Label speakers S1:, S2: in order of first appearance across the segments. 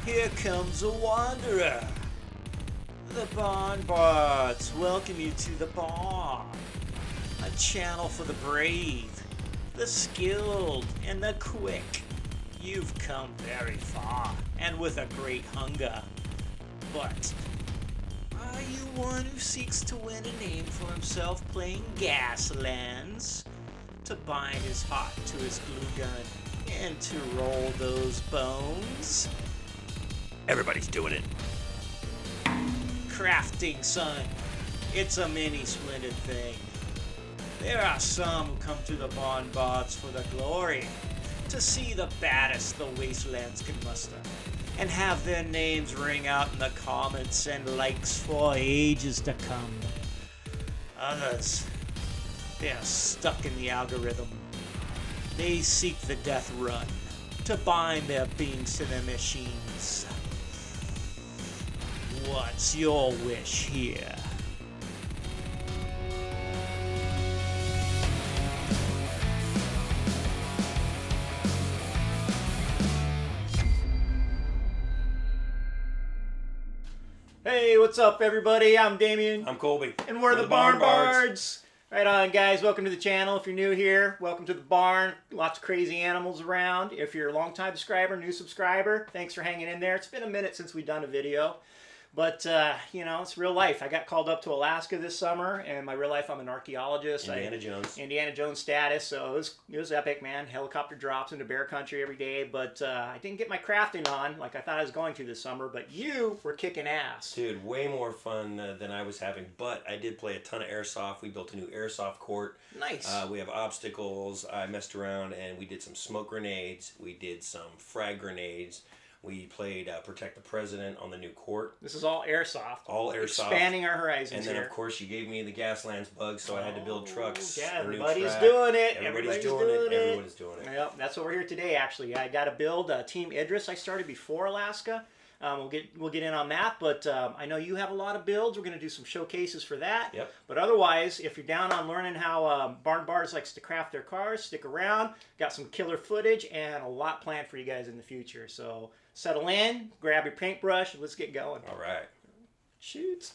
S1: Here comes a wanderer. The Barn Bards welcome you to the barn. A channel for the brave, the skilled, and the quick. You've come very far, and with a great hunger. But are you one who seeks to win a name for himself playing Gaslands? To bind his heart to his glue gun and to roll those bones? Everybody's doing it. Crafting, son. It's a many splendid thing. There are some who come to the Barn Bards for the glory, to see the baddest the wastelands can muster, and have their names ring out in the comments and likes for ages to come. Others, they are stuck in the algorithm. They seek the death run, to bind their beings to their machines. What's your wish here? Hey, what's up, everybody? I'm Damien.
S2: I'm Colby.
S1: And we're the Barn Bards. Right on, guys. Welcome to the channel. If you're new here, welcome to the barn. Lots of crazy animals around. If you're a long-time subscriber, new subscriber, thanks for hanging in there. It's been a minute since we've done a video. But, you know, it's real life. I got called up to Alaska this summer, and my real life, I'm an archaeologist. Indiana Jones status, so it was epic, man. Helicopter drops into bear country every day, but I didn't get my crafting on like I thought I was going to this summer, but you were kicking ass.
S2: Dude, way more fun than I was having, but I did play a ton of airsoft. We built a new airsoft court.
S1: Nice.
S2: We have obstacles. I messed around, and we did some smoke grenades. We did some frag grenades. We played Protect the President on the new court.
S1: This is all airsoft.
S2: All airsoft.
S1: Expanding our horizons
S2: And then,
S1: here.
S2: of course, you gave me the Gaslands bug, so I had to build trucks.
S1: Yeah, everybody's doing it.
S2: Everybody's doing it. Everyone's doing it.
S1: Yep, that's what we're here today, actually. I got to build Team Idris. I started before Alaska. We'll get in on that, but I know you have a lot of builds. We're going to do some showcases for that.
S2: Yep.
S1: But otherwise, if you're down on learning how Barn Bards likes to craft their cars, stick around. Got some killer footage and a lot planned for you guys in the future. So settle in, grab your paintbrush, and let's get going.
S2: All right.
S1: Shoot.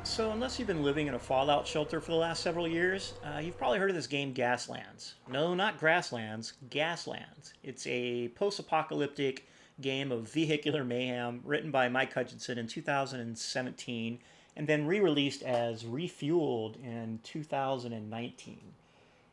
S1: So unless you've been living in a fallout shelter for the last several years, you've probably heard of this game Gaslands. No, not Grasslands, Gaslands. It's a post-apocalyptic game of vehicular mayhem written by Mike Hutchinson in 2017 and then re-released as Refueled in 2019.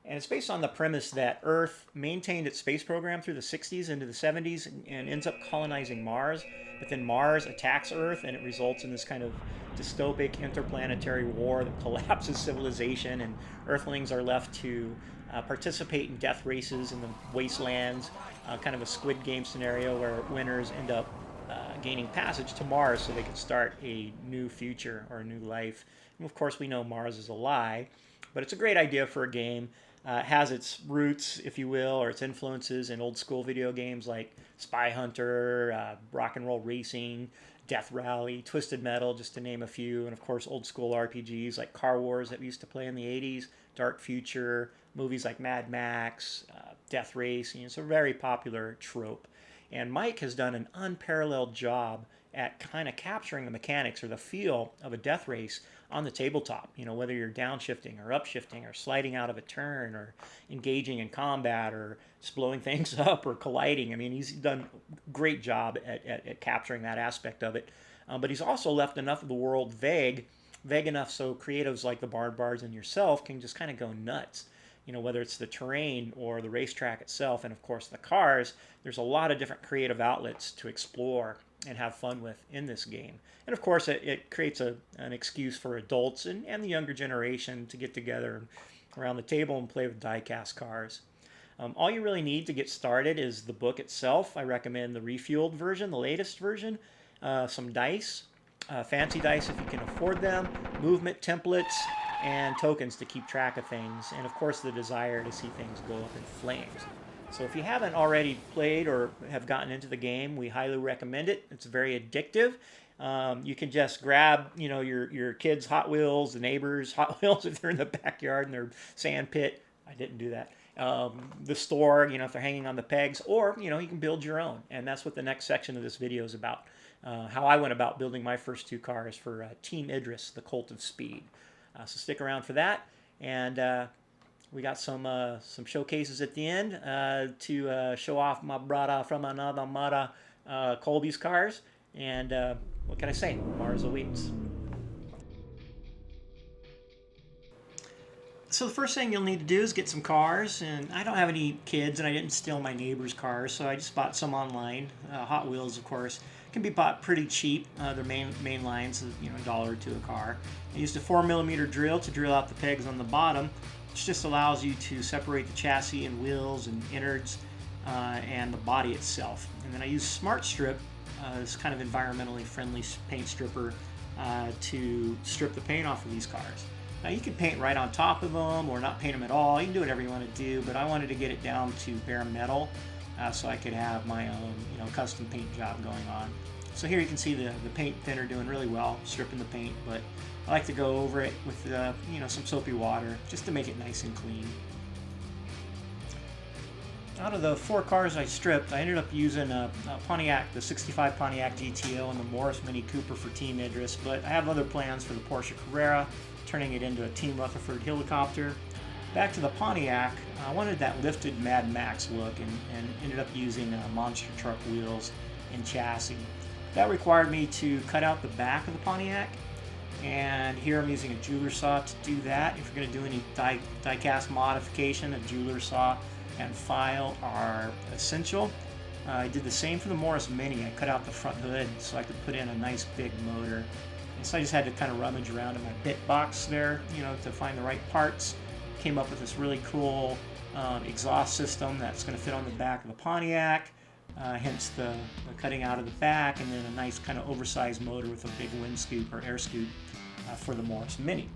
S1: And it's based on the premise that Earth maintained its space program through the 60s into the 70s and ends up colonizing Mars. But then Mars attacks Earth and it results in this kind of dystopic interplanetary war that collapses civilization, and Earthlings are left to participate in death races in the wastelands, kind of a Squid Game scenario where winners end up gaining passage to Mars so they can start a new future or a new life. And of course we know Mars is a lie, but it's a great idea for a game. It has its roots, if you will, or its influences in old school video games like Spy Hunter, Rock and Roll Racing, Death Rally, Twisted Metal, just to name a few, and of course old school RPGs like Car Wars that we used to play in the 80s, Dark Future, movies like Mad Max, Death Race. You know, it's a very popular trope. And Mike has done an unparalleled job at kind of capturing the mechanics or the feel of a death race on the tabletop. You know, whether you're downshifting or upshifting or sliding out of a turn or engaging in combat or just blowing things up or colliding. I mean, he's done a great job at capturing that aspect of it. But he's also left enough of the world vague enough so creatives like the Barn Bards and yourself can just kind of go nuts. You know, whether it's the terrain or the racetrack itself, and of course the cars, there's a lot of different creative outlets to explore and have fun with in this game. And of course it creates an excuse for adults and the younger generation to get together around the table and play with diecast cars. All you really need to get started is the book itself. I recommend the Refueled version, the latest version, some dice, fancy dice if you can afford them, movement templates, and tokens to keep track of things, and of course the desire to see things go up in flames. So if you haven't already played or have gotten into the game, we highly recommend it. It's very addictive. You can just grab, your kids' Hot Wheels, the neighbors' Hot Wheels if they're in the backyard in their sand pit. I didn't do that. The store, if they're hanging on the pegs, or, you can build your own. And that's what the next section of this video is about. How I went about building my first 2 cars for Team Idris, the Cult of Speed. So stick around for that. And we got some showcases at the end to show off my brother from another mother, Colby's cars. And what can I say? Mars awaits. So the first thing you'll need to do is get some cars, and I don't have any kids, and I didn't steal my neighbor's cars, so I just bought some online. Hot Wheels, of course, can be bought pretty cheap. Their main lines, $1 or $2 a car. I used a 4mm drill to drill out the pegs on the bottom, which just allows you to separate the chassis and wheels and innards and the body itself. And then I used Smart Strip, this kind of environmentally friendly paint stripper, to strip the paint off of these cars. Now you can paint right on top of them or not paint them at all. You can do whatever you want to do, but I wanted to get it down to bare metal so I could have my own custom paint job going on. So here you can see the paint thinner doing really well, stripping the paint, but I like to go over it with some soapy water just to make it nice and clean. Out of the 4 cars I stripped, I ended up using a Pontiac, the 65 Pontiac GTO and the Morris Mini Cooper for Team Idris, but I have other plans for the Porsche Carrera, turning it into a Team Rutherford helicopter. Back to the Pontiac, I wanted that lifted Mad Max look and ended up using monster truck wheels and chassis. That required me to cut out the back of the Pontiac, and here I'm using a jeweler saw to do that. If you're going to do any die-cast modification, a jeweler saw and file are essential. I did the same for the Morris Mini. I cut out the front hood so I could put in a nice big motor. And so I just had to kind of rummage around in my bit box there, to find the right parts. Came up with this really cool exhaust system that's going to fit on the back of the Pontiac, hence the cutting out of the back, and then a nice kind of oversized motor with a big wind scoop or air scoop for the Morris Mini.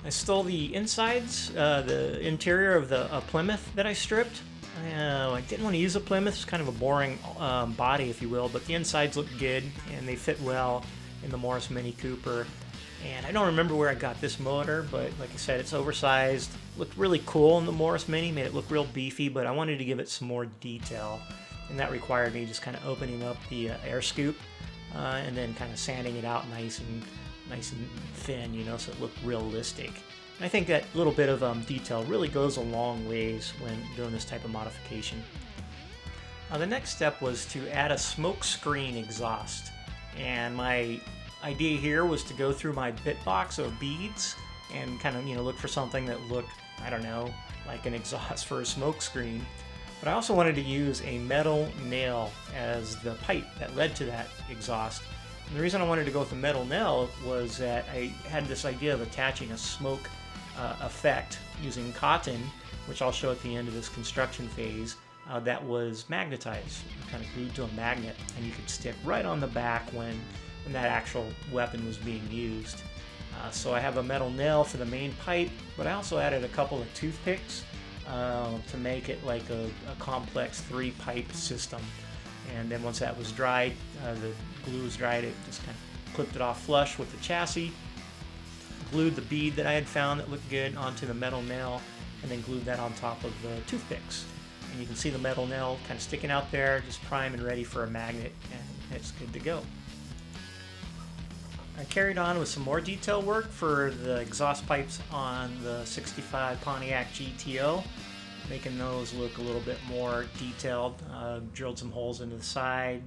S1: I stole the insides, the interior of the Plymouth that I stripped. I didn't want to use a Plymouth. It's kind of a boring body, if you will, but the insides look good and they fit well in the Morris Mini Cooper. And I don't remember where I got this motor, but like I said, it's oversized. Looked really cool in the Morris Mini, made it look real beefy, but I wanted to give it some more detail. And that required me just kind of opening up the air scoop and then kind of sanding it out nice and thin, so it looked realistic. And I think that little bit of detail really goes a long ways when doing this type of modification. The next step was to add a smoke screen exhaust. And my idea here was to go through my bit box of beads and kind of look for something that looked, I don't know, like an exhaust for a smoke screen. But I also wanted to use a metal nail as the pipe that led to that exhaust. And the reason I wanted to go with the metal nail was that I had this idea of attaching a smoke effect using cotton, which I'll show at the end of this construction phase, that was magnetized, kind of glued to a magnet, and you could stick right on the back when that actual weapon was being used. So I have a metal nail for the main pipe, but I also added a couple of toothpicks to make it like a complex 3-pipe system. And then once that was dried, the glue was dried, it just kind of clipped it off flush with the chassis, glued the bead that I had found that looked good onto the metal nail, and then glued that on top of the toothpicks. And you can see the metal nail kind of sticking out there, just prime and ready for a magnet, and it's good to go. I carried on with some more detail work for the exhaust pipes on the 65 Pontiac GTO, making those look a little bit more detailed. Drilled some holes into the side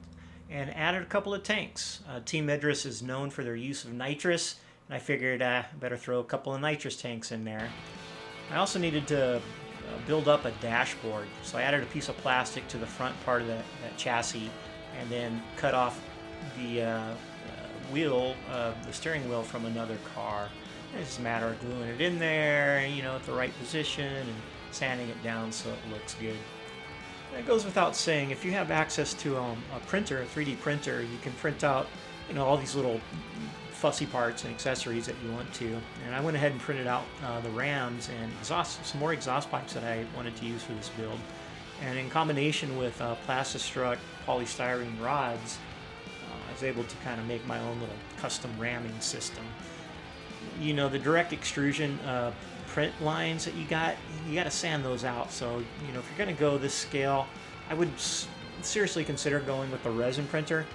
S1: and added a couple of tanks. Team Idris is known for their use of nitrous, and I figured I better throw a couple of nitrous tanks in there. I also needed to build up a dashboard, so I added a piece of plastic to the front part of that chassis and then cut off the the steering wheel from another car. It's just a matter of gluing it in there, at the right position and sanding it down so it looks good. And it goes without saying, if you have access to a printer, a 3D printer, you can print out, all these little fussy parts and accessories that you want to. And I went ahead and printed out the rams and some more exhaust pipes that I wanted to use for this build. And in combination with Plastistruck polystyrene rods, I was able to kind of make my own little custom ramming system. You know, the direct extrusion print lines that you got to sand those out. So, you know, if you're going to go this scale, I would seriously consider going with the resin printer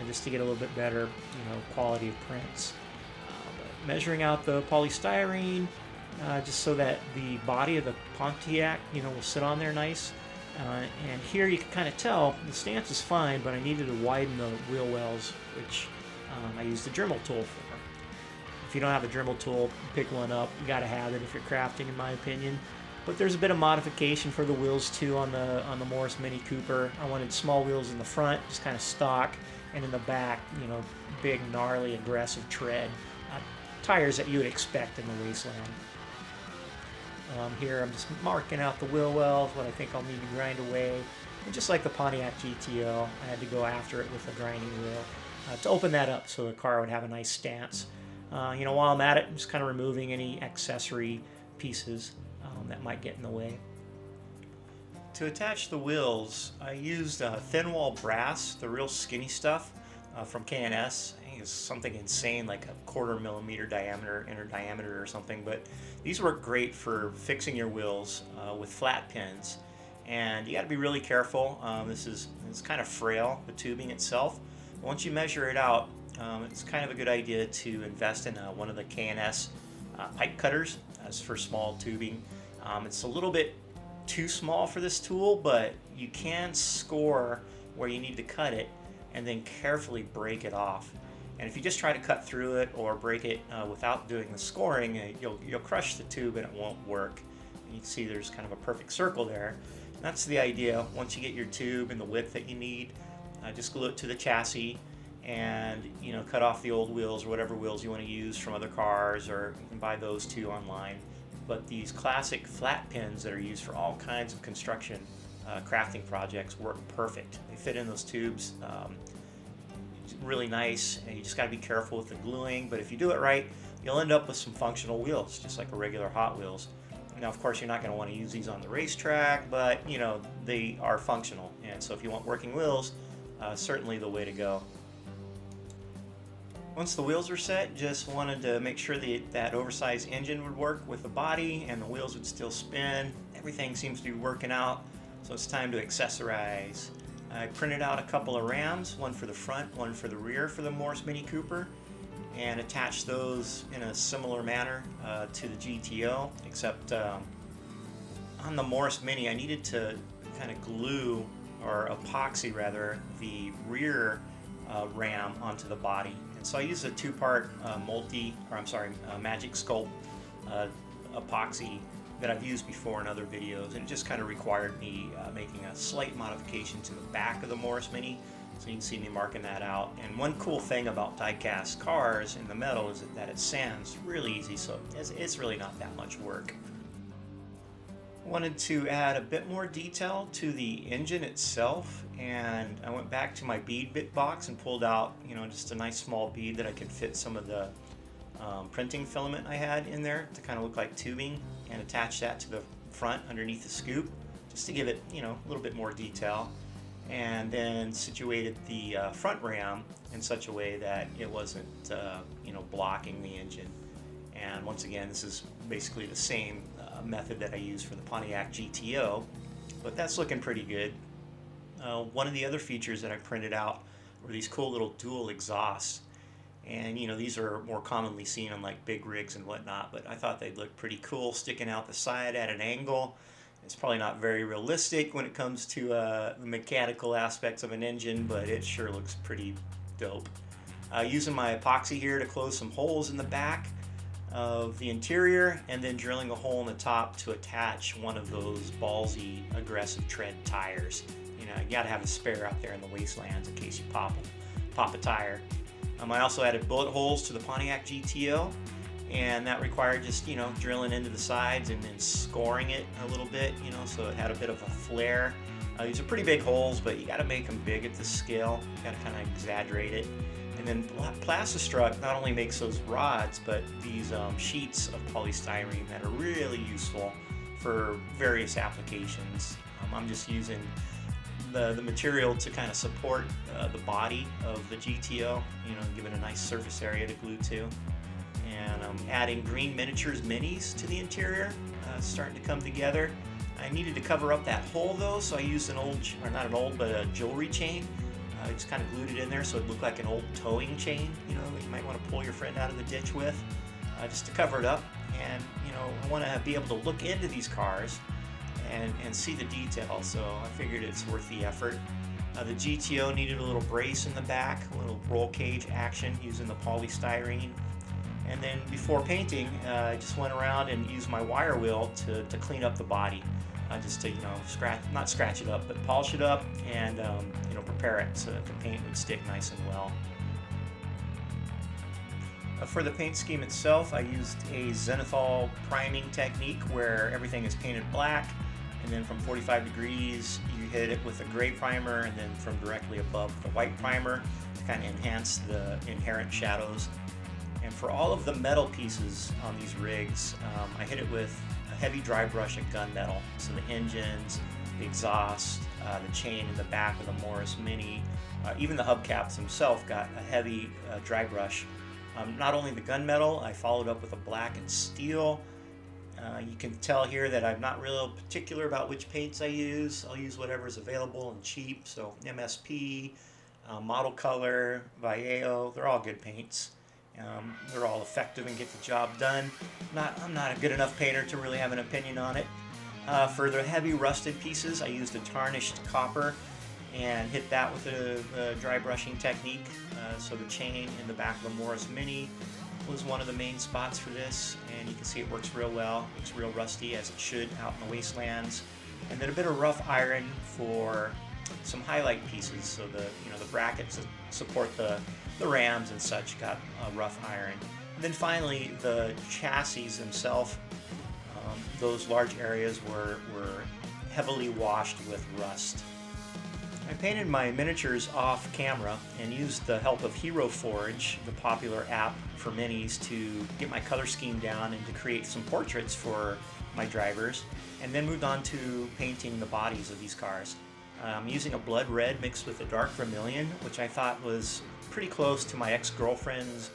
S1: just to get a little bit better, you know, quality of prints. But measuring out the polystyrene just so that the body of the Pontiac, you know, will sit on there nice. And here you can kind of tell the stance is fine, but I needed to widen the wheel wells, which I used the Dremel tool for. If you don't have a Dremel tool, pick one up. You got to have it if you're crafting, in my opinion. But there's a bit of modification for the wheels too on the Morris Mini Cooper. I wanted small wheels in the front, just kind of stock, and in the back, you know, big, gnarly, aggressive tread. Tires that you would expect in the wasteland. Here I'm just marking out the wheel wells, what I think I'll need to grind away. And just like the Pontiac GTO, I had to go after it with a grinding wheel to open that up so the car would have a nice stance. You know, while I'm at it, I'm just kind of removing any accessory pieces that might get in the way. To attach the wheels, I used thin wall brass, the real skinny stuff from K&S. I think it's something insane, like a 1/4 millimeter diameter, inner diameter or something. But these work great for fixing your wheels with flat pins. And you got to be really careful. It's kind of frail, the tubing itself. Once you measure it out, it's kind of a good idea to invest in one of the K&S pipe cutters as for small tubing. It's a little bit too small for this tool, but you can score where you need to cut it and then carefully break it off. And if you just try to cut through it or break it without doing the scoring, you'll crush the tube and it won't work. And you can see there's kind of a perfect circle there. And that's the idea. Once you get your tube and the width that you need, just glue it to the chassis and, you know, cut off the old wheels or whatever wheels you want to use from other cars, or you can buy those too online. But these classic flat pins that are used for all kinds of construction crafting projects work perfect. They fit in those tubes really nice, and you just got to be careful with the gluing. But if you do it right, you'll end up with some functional wheels, just like a regular Hot Wheels. Now, of course, you're not going to want to use these on the racetrack, but, you know, they are functional. And so if you want working wheels, certainly the way to go. Once the wheels are set, just wanted to make sure that oversized engine would work with the body and the wheels would still spin. Everything seems to be working out, so it's time to accessorize. I printed out a couple of rams, one for the front, one for the rear for the Morris Mini Cooper, and attached those in a similar manner to the GTO, except on the Morris Mini I needed to kind of glue, or epoxy rather, the rear ram onto the body. And so I used a two-part Magic Sculpt epoxy that I've used before in other videos, and it just kind of required me making a slight modification to the back of the Morris Mini, so you can see me marking that out. And one cool thing about die-cast cars in the metal is that it sands really easy, so it's really not that much work. I wanted to add a bit more detail to the engine itself, and I went back to my bead bit box and pulled out, you know, just a nice small bead that I could fit some of the printing filament I had in there to kind of look like tubing, and attach that to the front underneath the scoop just to give it, you know, a little bit more detail. And then situated the front ram in such a way that it wasn't, you know, blocking the engine. And once again, this is basically the same method that I used for the Pontiac GTO, but that's looking pretty good. One of the other features that I printed out were these cool little dual exhausts. And, you know, these are more commonly seen on like big rigs and whatnot, but I thought they'd look pretty cool sticking out the side at an angle. It's probably not very realistic when it comes to the mechanical aspects of an engine, but it sure looks pretty dope. Using my epoxy here to close some holes in the back of the interior, and then drilling a hole in the top to attach one of those ballsy aggressive tread tires. You know, you gotta have a spare out there in the wastelands in case you pop a tire. I also added bullet holes to the Pontiac GTO, and that required just, you know, drilling into the sides and then scoring it a little bit, you know, so it had a bit of a flare. These are pretty big holes, but you got to make them big at this scale. You got to kind of exaggerate it. And then Plastistruck not only makes those rods, but these sheets of polystyrene that are really useful for various applications. I'm just using the material to kind of support the body of the GTO, give it a nice surface area to glue to. And I'm adding green miniatures minis to the interior, starting to come together. I needed to cover up that hole though, so I used a jewelry chain. I just kind of glued it in there so it looked like an old towing chain, that you might want to pull your friend out of the ditch with, just to cover it up. And I want to be able to look into these cars and see the detail, so I figured it's worth the effort. The GTO needed a little brace in the back, a little roll cage action using the polystyrene. And then before painting, I just went around and used my wire wheel to clean up the body, just to not scratch it up, but polish it up and prepare it so that the paint would stick nice and well. For the paint scheme itself, I used a zenithal priming technique where everything is painted black, and then from 45 degrees you hit it with a gray primer, and then from directly above the white primer to kind of enhance the inherent shadows. And for all of the metal pieces on these rigs, I hit it with a heavy dry brush of gunmetal. So the engines, the exhaust, the chain in the back of the Morris Mini, even the hubcaps themselves got a heavy dry brush. Not only the gunmetal, I followed up with a black and steel. You can tell here that I'm not real particular about which paints I use. I'll use whatever is available and cheap. So MSP, Model Color, Vallejo, they're all good paints. They're all effective and get the job done. I'm not a good enough painter to really have an opinion on it. For the heavy rusted pieces, I used a tarnished copper and hit that with a dry brushing technique. So the chain in the back of the Morris Mini was one of the main spots for this, and you can see it works real well. It's real rusty, as it should, out in the wastelands. And then a bit of rough iron for some highlight pieces. So the brackets that support the rams and such got rough iron. And then finally, the chassis themselves, those large areas were heavily washed with rust. I painted my miniatures off camera and used the help of Hero Forge, the popular app for minis, to get my color scheme down and to create some portraits for my drivers, and then moved on to painting the bodies of these cars. I'm using a blood red mixed with a dark vermilion, which I thought was pretty close to my ex-girlfriend's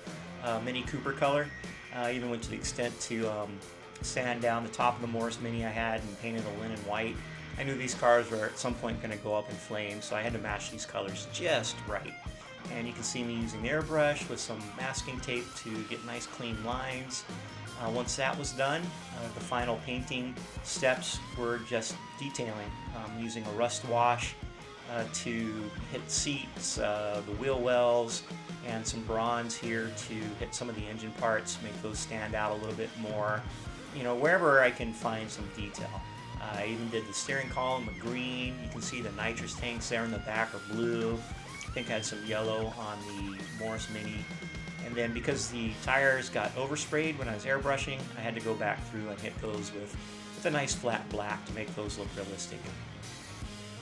S1: Mini Cooper color. I even went to the extent to sand down the top of the Morris Mini I had and painted a linen white. I knew these cars were at some point going to go up in flames, so I had to match these colors just right. And you can see me using the airbrush with some masking tape to get nice clean lines. Once that was done, the final painting steps were just detailing, using a rust wash to hit seats, the wheel wells, and some bronze here to hit some of the engine parts, make those stand out a little bit more, wherever I can find some detail. I even did the steering column with green. You can see the nitrous tanks there in the back are blue. I think I had some yellow on the Morris Mini. And then because the tires got oversprayed when I was airbrushing, I had to go back through and hit those with a nice flat black to make those look realistic.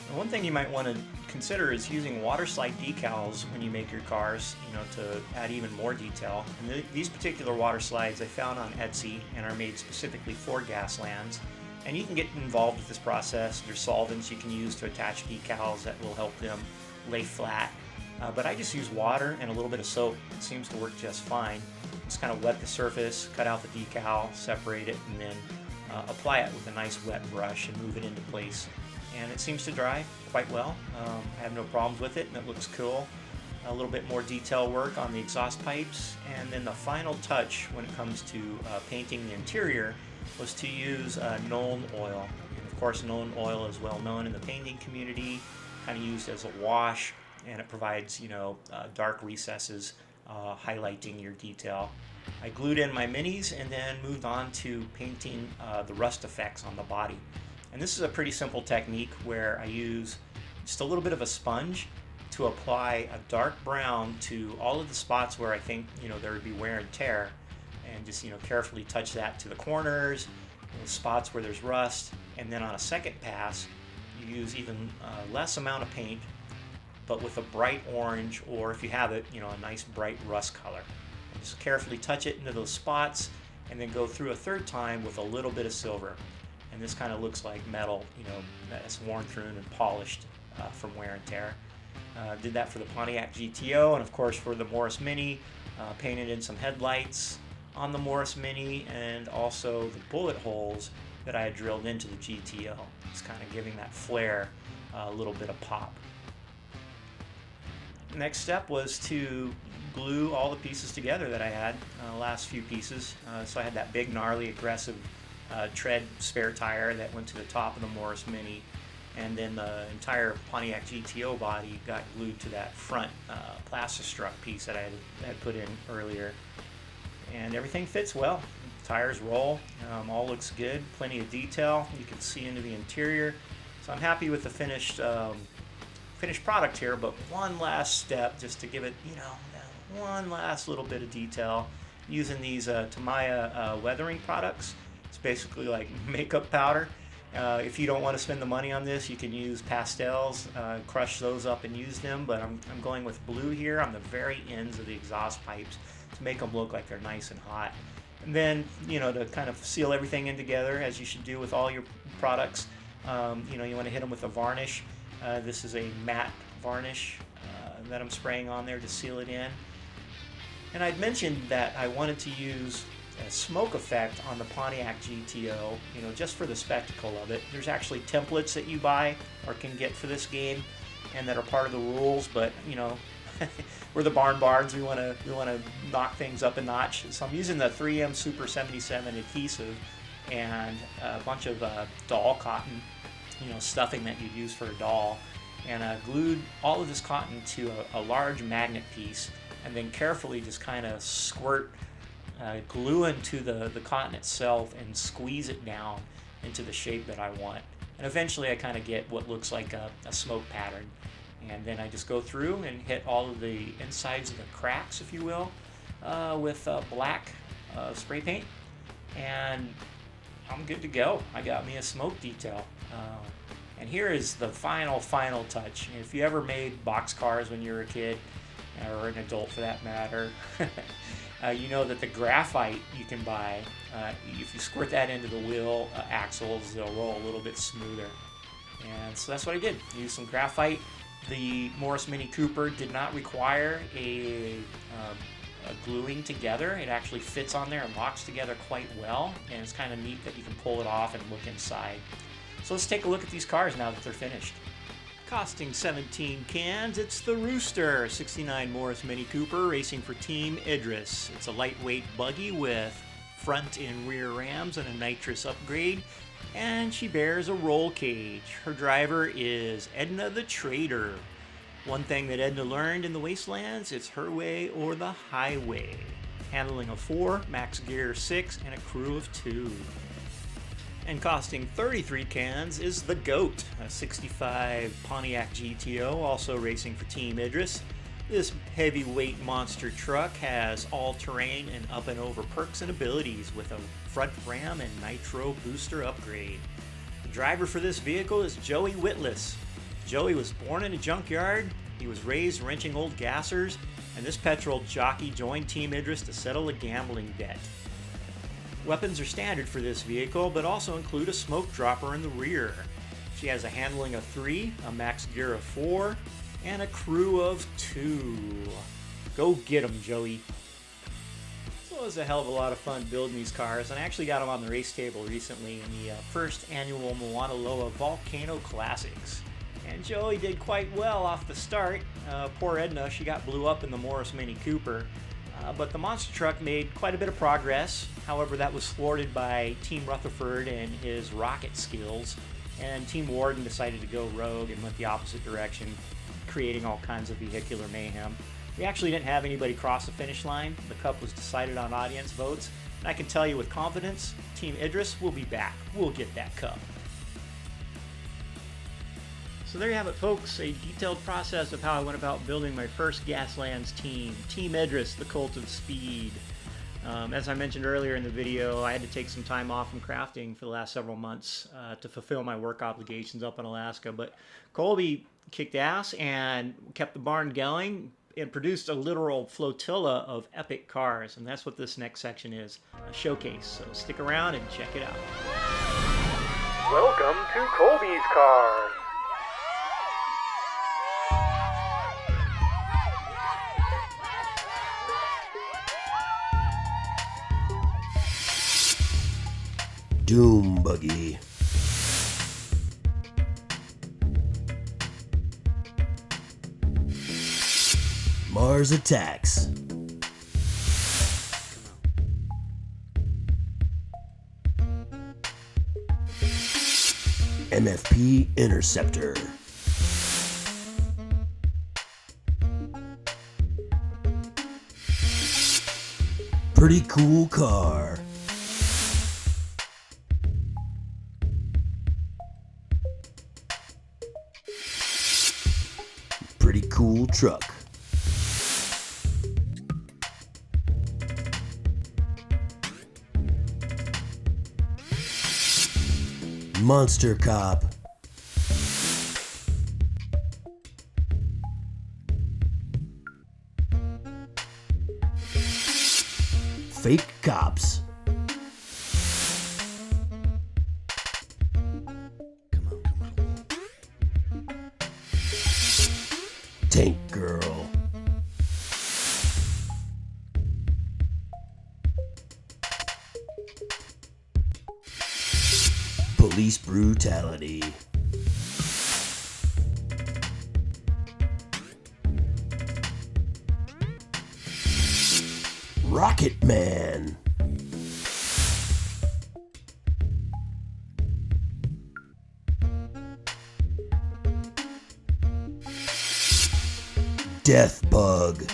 S1: And one thing you might want to consider is using water slide decals when you make your cars, to add even more detail. And these particular water slides I found on Etsy and are made specifically for Gaslands. And you can get involved with this process. There's solvents you can use to attach decals that will help them lay flat. But I just use water and a little bit of soap. It seems to work just fine. Just kind of wet the surface, cut out the decal, separate it, and then apply it with a nice wet brush and move it into place. And it seems to dry quite well. I have no problems with it, and it looks cool. A little bit more detail work on the exhaust pipes. And then the final touch when it comes to painting the interior was to use Nuln oil. And of course, Nuln oil is well known in the painting community, kind of used as a wash, and it provides, dark recesses, highlighting your detail. I glued in my minis and then moved on to painting the rust effects on the body. And this is a pretty simple technique where I use just a little bit of a sponge to apply a dark brown to all of the spots where I think, there would be wear and tear, and just, carefully touch that to the corners, the spots where there's rust, and then on a second pass, you use even less amount of paint, but with a bright orange, or if you have it, a nice bright rust color. Just carefully touch it into those spots, and then go through a third time with a little bit of silver. And this kind of looks like metal, that's worn through and polished from wear and tear. Did that for the Pontiac GTO, and of course for the Morris Mini, painted in some headlights on the Morris Mini, and also the bullet holes that I had drilled into the GTO. It's kind of giving that flare a little bit of pop. Next step was to glue all the pieces together that I had, last few pieces. So I had that big, gnarly, aggressive tread spare tire that went to the top of the Morris Mini, and then the entire Pontiac GTO body got glued to that front Plastistruck piece that I had put in earlier. And everything fits well. Tires roll, all looks good, plenty of detail. You can see into the interior. So I'm happy with the finished product here, but one last step just to give it, one last little bit of detail using these Tamiya weathering products. It's basically like makeup powder. If you don't want to spend the money on this, you can use pastels, crush those up and use them, but I'm going with blue here on the very ends of the exhaust pipes to make them look like they're nice and hot. And then, to kind of seal everything in together, as you should do with all your products, you want to hit them with a varnish. This is a matte varnish that I'm spraying on there to seal it in. And I'd mentioned that I wanted to use a smoke effect on the Pontiac GTO, just for the spectacle of it. There's actually templates that you buy or can get for this game, and that are part of the rules, but we're the barns. We want to knock things up a notch. So I'm using the 3M Super 77 adhesive and a bunch of doll cotton, stuffing that you'd use for a doll, and glued all of this cotton to a large magnet piece, and then carefully just kind of squirt glue into the cotton itself and squeeze it down into the shape that I want. And eventually I kind of get what looks like a smoke pattern. And then I just go through and hit all of the insides of the cracks, if you will, with black spray paint. And I'm good to go. I got me a smoke detail. And here is the final touch. If you ever made box cars when you were a kid, or an adult for that matter, you know that the graphite you can buy, if you squirt that into the wheel axles, they'll roll a little bit smoother. And so that's what I did. Use some graphite. The Morris Mini Cooper did not require a gluing together. It actually fits on there and locks together quite well, and it's kind of neat that you can pull it off and look inside. So let's take a look at these cars now that they're finished. Costing 17 cans, it's the Rooster 69 Morris Mini Cooper racing for Team Idris. It's a lightweight buggy with front and rear rams and a nitrous upgrade, and she bears a roll cage. Her driver is Edna the Trader. One thing that Edna learned in the Wastelands, it's her way or the highway. Handling of 4, max gear 6, and a crew of 2. And costing 33 cans is the Goat, a 65 Pontiac GTO, also racing for Team Idris. This heavyweight monster truck has all-terrain and up-and-over perks and abilities with a front ram and nitro booster upgrade. The driver for this vehicle is Joey Witless. Joey was born in a junkyard, he was raised wrenching old gassers, and this petrol jockey joined Team Idris to settle a gambling debt. Weapons are standard for this vehicle, but also include a smoke dropper in the rear. She has a handling of 3, a max gear of 4, and a crew of 2. Go get 'em, Joey. So it was a hell of a lot of fun building these cars, and I actually got them on the race table recently in the first annual Mauna Loa Volcano Classics. And Joey did quite well off the start. Poor Edna, she got blew up in the Morris Mini Cooper. But the monster truck made quite a bit of progress. However, that was thwarted by Team Rutherford and his rocket skills, and Team Warden decided to go rogue and went the opposite direction, creating all kinds of vehicular mayhem. We actually didn't have anybody cross the finish line. The Cup was decided on audience votes, and I can tell you with confidence, Team Idris will be back. We'll get that Cup. So there you have it, folks, a detailed process of how I went about building my first Gaslands team, Team Idris, the Cult of Speed. As I mentioned earlier in the video, I had to take some time off from crafting for the last several months to fulfill my work obligations up in Alaska. But Colby kicked ass and kept the barn going and produced a literal flotilla of epic cars. And that's what this next section is, a showcase. So stick around and check it out.
S3: Welcome to Colby's Cars.
S2: Doom Buggy. Mars Attacks. MFP Interceptor. Pretty cool car. Pretty cool truck. Monster Cop. Fake cops. Tank Girl. Police brutality. Rocket Man. Death Bug.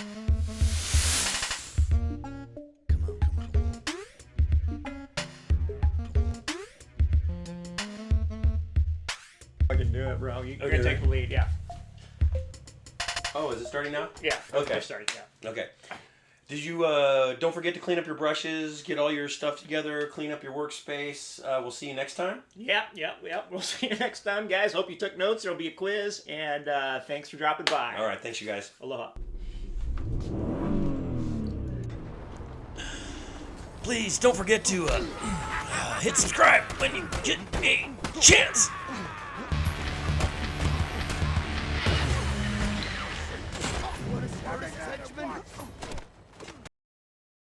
S1: I can do it, bro. You're
S2: Okay,
S1: gonna take the lead, yeah.
S2: Oh, is it starting now?
S1: Yeah.
S2: Okay.
S1: Just started, yeah.
S2: Okay. Did you, don't forget to clean up your brushes, get all your stuff together, clean up your workspace. We'll see you next time.
S1: Yeah. We'll see you next time, guys. Hope you took notes. There'll be a quiz, and thanks for dropping by.
S2: All right. Thanks, you guys.
S1: Aloha.
S4: Please don't forget to hit subscribe when you get a chance.
S5: What is